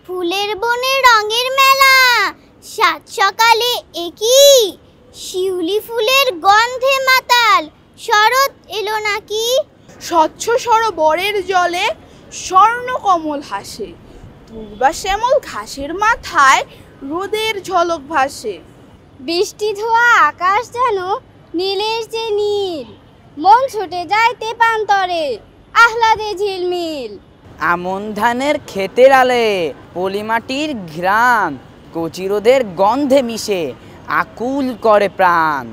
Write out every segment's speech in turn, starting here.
ফুলের বনে রঙের মেলা, সাত সকালে একই শিউলি ফুলের গন্ধে মাতাল, শরৎ এলো নাকি? স্বচ্ছ সরোবরের জলে স্বর্ণ কমল হাসে, পূর্বা শ্যামল ঘাসের মাথায় রোদের ঝলক ভাসে। বৃষ্টি ধোয়া আকাশ যেন নীলের যে নীল, মন ছুটে যায় তেপান্তরে আহ্লাদে ঝিলমিল। আমন ধানের ক্ষেতের আলে পলিমাটির ঘ্রাণ, কচি রোদের গন্ধে মিশে আকুল করে প্রাণ।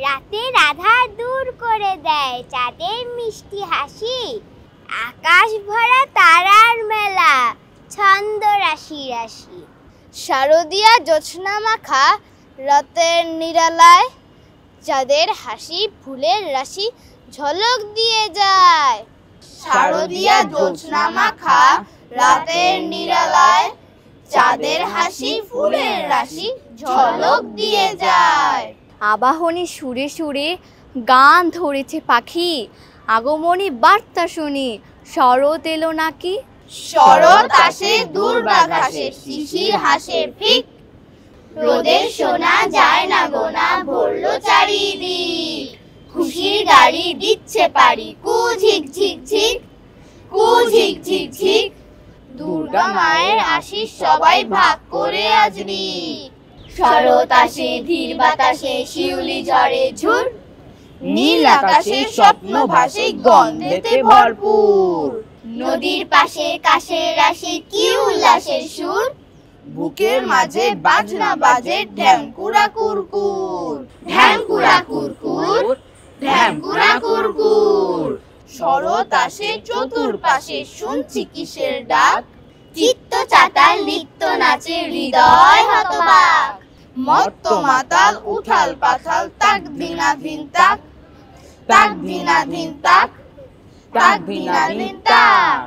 রাতের আধার দূর করে দেয় চাঁদের মিষ্টি হাসি, আকাশ ভরা তারার মেলা, ছন্দ রাশি রাশি। শারদিয়া জ্যোৎস্না মাখা রাতের নিরালায়, চাঁদের হাসি ফুলের রাশি ঝলক দিয়ে যায়। শারদিয়া জ্যোৎস্না মাখা রাতের নিরালায়, চাঁদের হাসি ফুলের রাশি ঝলক দিয়ে যায়। আবাহনী সুরে সুরে গান ধরেছে পাখি, আগমনী বার্তা শুনি শরৎ এলো নাকি? শরৎ আসে দূর্বাঘাসে, শিশির হাসে ফিক, রোদের শোনা যায় না গোনা, ভরলো চারিদিক। খুশির গাড়ি দিচ্ছে পারি, কু ঝিক ঝিক ঝিক, কু ঝিক ঝিক ঝিক। দুর্গা মায়ের আশিস সবাই ভাগ করে আজরি। শরৎ আসে ধীর বাতাসে, শিউলি ঝরে ঝুর, নীল আকাশে স্বপ্ন ভাসে গন্ধেতে ভরপুর। নদীর পাশে কাশের রাশি কি উল্লাসের সুর, বুকের মাঝে বাজনা বাজে ঢ্যাঙ্কুরা কুরকুর, ঢ্যাঙ্কুরা কুরকুর, ঢ্যাঙ্কুরা কুরকুর। শরৎ আসে চতুর্পাশে, শুনছি কিসের ডাক, চিত্ত চাতাল নৃত্য নাচে হৃদয় হতবাক। মত্ত মাতাল উঠাল পাথাল, তাক ধিনাধিন তাক, তাক ধিনাধিন তাক, তাক ধিনাধিন তাক।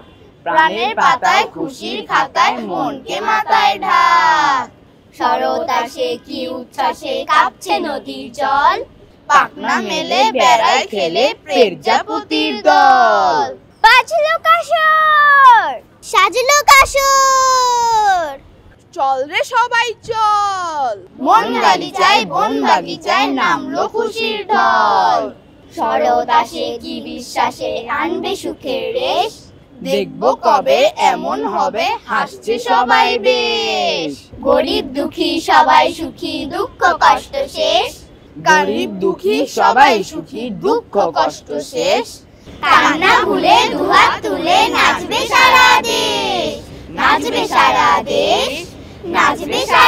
প্রাণের পাতায় খুশির খাতায় মনকে মাথায় ঢাক। শরৎ আসে কি উচ্ছ্বাসে কাঁপছে নদীর জল, পাখনা মেলে বেড়ায় খেলে প্রজাপতির দল। বাজলো কাসর, সাজলো কাসর, চল রে সবাই চল, মন গালিচায় বন বাগিচায় নামলো খুশির ঢল। শরৎ আসে কি বিশ্বাসে আনবে সুখের রেশ, দেখবো কবে এমন হবে হাসছে সবাই বেশ। গরিব দুঃখী সবাই সুখী, দুঃখ কষ্ট শেষ। গরিব দুঃখী সবাই সুখী, দুঃখ কষ্ট শেষ। কান্না ভুলে দুহাত তুলে নাচবে সারা দেশ, নাচবে সারা দেশ, নাচবে সারা